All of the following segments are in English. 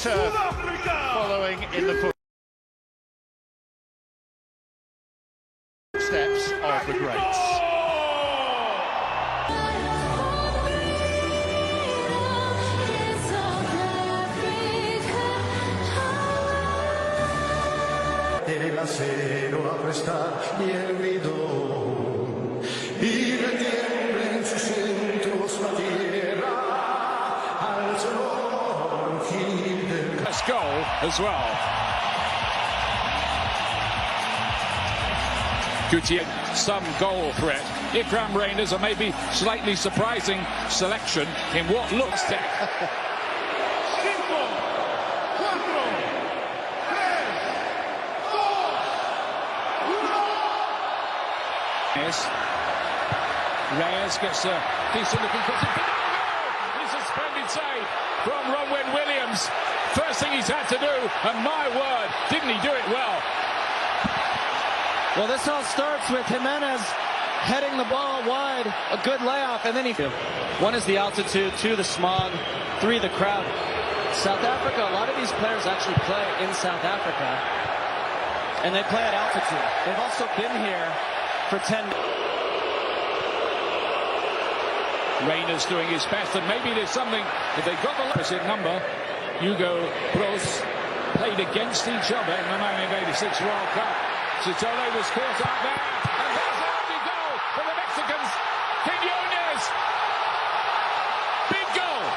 turf following in the footsteps of the greats. El acero aprestar y el grito y retiembla en sus centros la tierra al sonoro gil del Best goal as well. Gutierrez, some goal threat. Ikram Reyners, a maybe slightly surprising selection in what looks Reyes gets a decent looking cross. It's a splendid save from Ronwen Williams. First thing he's had to do, and my word, didn't he do it well? Well, this all starts with Jimenez heading the ball wide, a good layoff, and then one is the altitude, two the smog, three the crowd. South Africa, a lot of these players actually play in South Africa, and they play at altitude. They've also been here for 10 minutes. Reyners doing his best, and maybe there's something, if they got the opposite number. Hugo Bros played against each other in the 1986 World Cup. Sotole was caught out there, and there's an early goal for the Mexicans. Quiñones, big goal.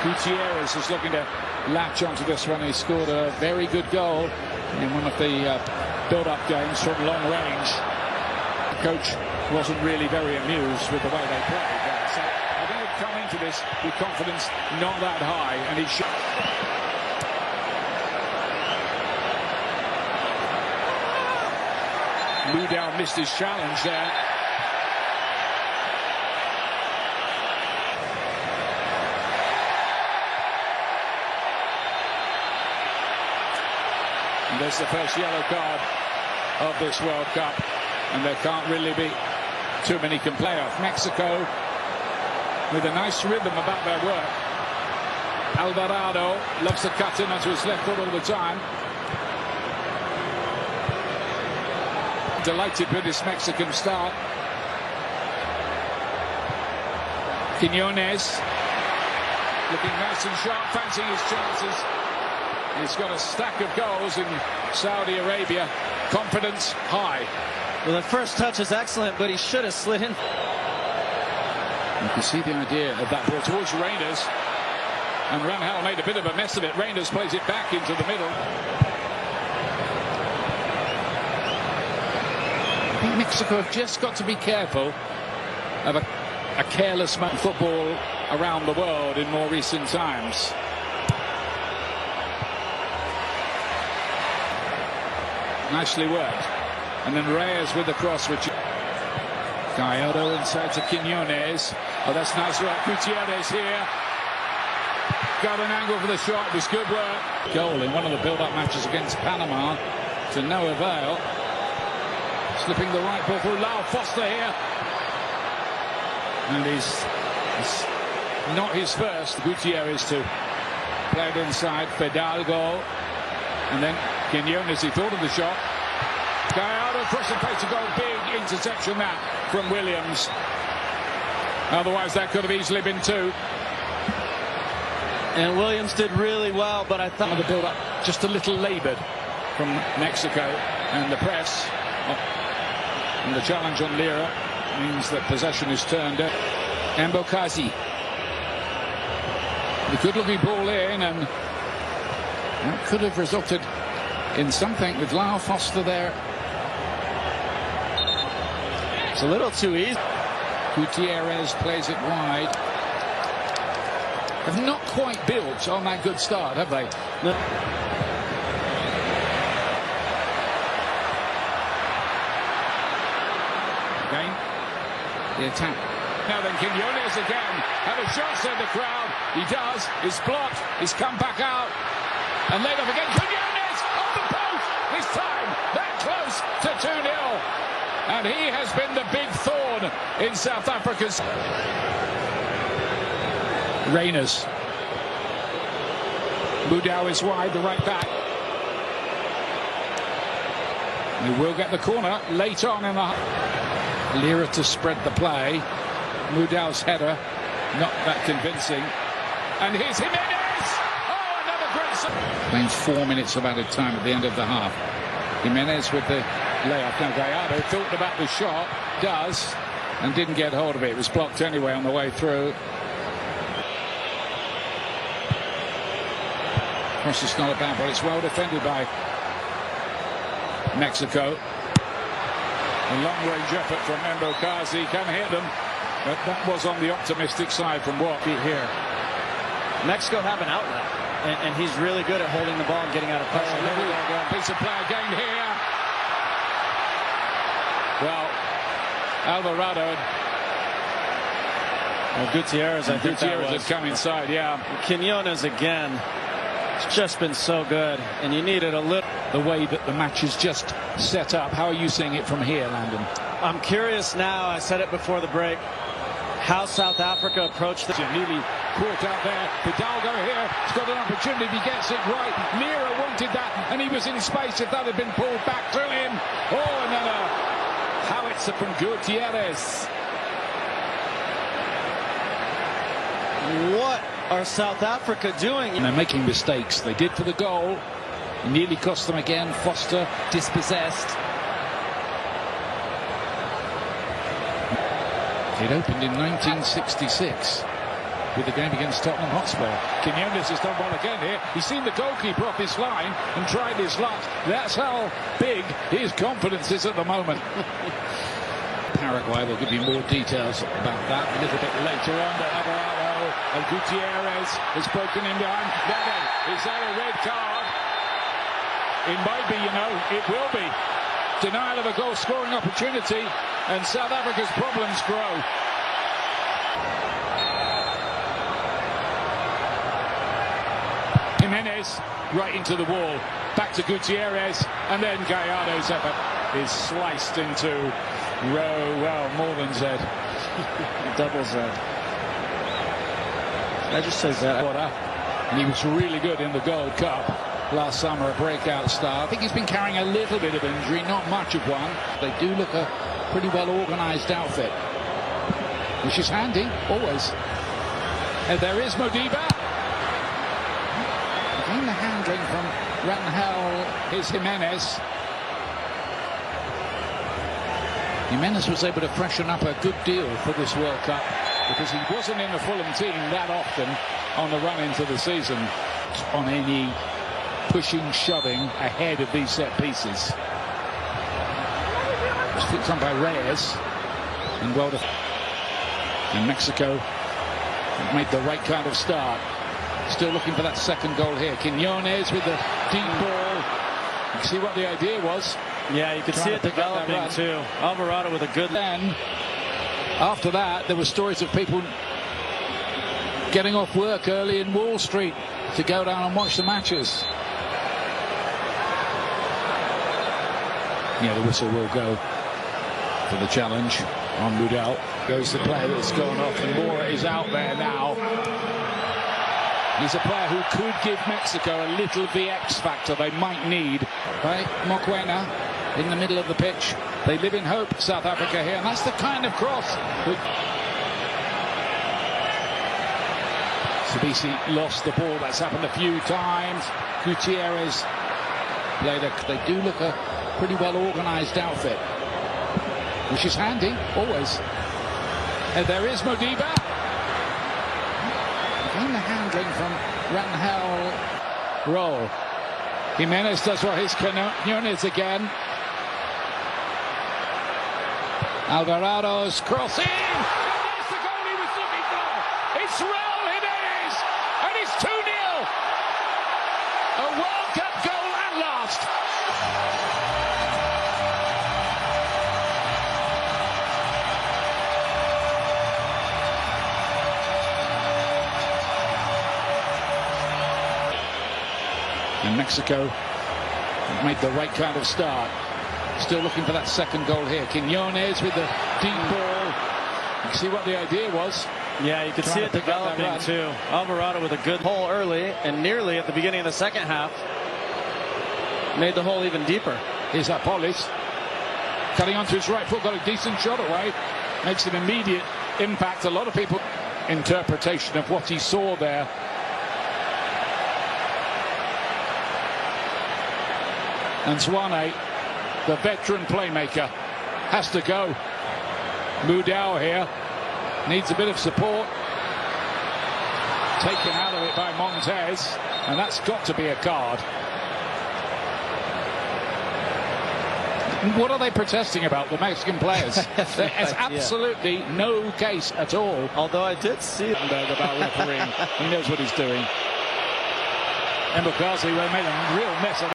Gutierrez is looking to latch onto this one. He scored a very good goal in one of the build-up games from long range. The coach wasn't really very amused with the way they played. So I think he'd come into this with confidence not that high, and he should. Moudal missed his challenge there. And there's the first yellow card of this World Cup, and there can't really be too many can play off. Mexico with a nice rhythm about their work. Alvarado loves to cut in onto his left foot all the time. Delighted with this Mexican start. Quiñones looking nice and sharp, fancying his chances. He's got a stack of goals in Saudi Arabia. Confidence high. Well, the first touch is excellent, but he should have slid in. You can see the idea of that ball towards Reyners. And Rangel made a bit of a mess of it. Reyners plays it back into the middle. I think Mexico have just got to be careful of a careless football around the world in more recent times. Nicely worked. And then Reyes with the cross, which Gallardo inside to Quiñones. Oh, that's nice work. Gutierrez here. Got an angle for the shot. It was good work. Goal in one of the build-up matches against Panama to no avail. Slipping the right ball through. Lau Foster here. And he's not his first. Gutierrez to play it inside. Fidalgo. And then Quiñones, he thought of the shot. Gallardo cross and pace to goal. Big interception that from Williams. Otherwise that could have easily been two. And Williams did really well, but I thought the build-up just a little laboured from Mexico, and the press and the challenge on Lira means that possession is turned up. Mbokazi. The good-looking ball in, and that could have resulted in something with Lau Foster there. It's a little too easy. Gutierrez plays it wide. Have not quite built on that good start, have they? No. Again, the attack. Now then, Quiñones again. Had a shot, said the crowd. He does. He's blocked. He's come back out. And laid off again. Quiñones off the post. This time, that close to 2-0. And he has been the big thorn in South Africa's. Reyners. Mudau is wide, the right back. He will get the corner late on in the... Lira to spread the play. Mudau's header, not that convincing. And here's Jimenez! Oh, another great... Playing 4 minutes of added time at the end of the half. Jimenez with the layoff. Now Gallardo thought about the shot, does, and didn't get hold of it. It was blocked anyway on the way through. Cross is not a bad, but it's well defended by Mexico. A long-range effort from Membo Kazi, can hit them, but that was on the optimistic side from what here. Mexico have an outlet, and he's really good at holding the ball and getting out of pressure. Piece of play again here. Well, Alvarado. Well, Gutierrez, I think Gutierrez has come inside, yeah. Quinones again. It's just been so good, and you needed a little. The way that the match is just set up, how are you seeing it from here, Landon? I'm curious now, I said it before the break, how South Africa approached the... Nearly caught out there. Fidalgo here, he's got an opportunity if he gets it right. Lira wanted that, and he was in space if that had been pulled back to him. Oh, and then a howitzer from Gutierrez. What are South Africa doing? And they're making mistakes. They did for the goal. It nearly cost them again. Foster dispossessed. It opened in 1966 with the game against Tottenham Hotspur. Quinones has done well again here. He's seen the goalkeeper off his line and tried his luck. That's how big his confidence is at the moment. Paraguay will give you more details about that a little bit later on. But Alvarado and Gutierrez has broken in behind. Is that a red card? It might be, you know, it will be. Denial of a goal-scoring opportunity, and South Africa's problems grow. Jimenez right into the wall. Back to Gutierrez, and then Gallardo's effort is sliced into well, more than Z. Double Z. I just said that. And he was really good in the Gold Cup last summer, a breakout star. I think he's been carrying a little bit of injury, not much of one. They do look a pretty well organised outfit, which is handy, always. And there is Modiba. Again, the handling from Rangel is Jimenez. Jimenez was able to freshen up a good deal for this World Cup because he wasn't in the Fulham team that often on the run into the season. On any pushing, shoving ahead of these set pieces. It's flicked on by Reyes and well and Mexico made the right kind of start. Still looking for that second goal here. Quinones with the deep ball. You can see what the idea was. Yeah, you could see it developing too. Alvarado with a good... Then, after that, there were stories of people getting off work early in Wall Street to go down and watch the matches. Yeah, the whistle will go for the challenge on Mudau. Goes the player that's gone off, and Mora is out there now. He's a player who could give Mexico a little of the X factor they might need. Right, Mokwena in the middle of the pitch. They live in hope, South Africa here, and that's the kind of cross. Sabisi lost the ball. That's happened a few times. Gutierrez played they do look a pretty well organised outfit, which is handy, always. And there is Modiba. Again, the handling from Rangel. Roll. Jimenez does what his Quinones again. Alvarado's crossing. And that's the goal he was looking for. It's Raul Jimenez, and it's 2-0. A World Cup goal at last. And Mexico made the right kind of start. Still looking for that second goal here. Quinones with the deep ball. You can see what the idea was. Yeah, you could see it developing too. Alvarado with a good hole early and nearly at the beginning of the second half made the hole even deeper. Here's Apolis cutting onto his right foot, got a decent shot away, makes an immediate impact. A lot of people interpretation of what he saw there. And Zwane, the veteran playmaker, has to go. Mudau here needs a bit of support. Taken out of it by Montez, and that's got to be a card. What are they protesting about, the Mexican players? There's absolutely no case at all. Although I did see about refereeing. He knows what he's doing. Mbakazi made a real mess of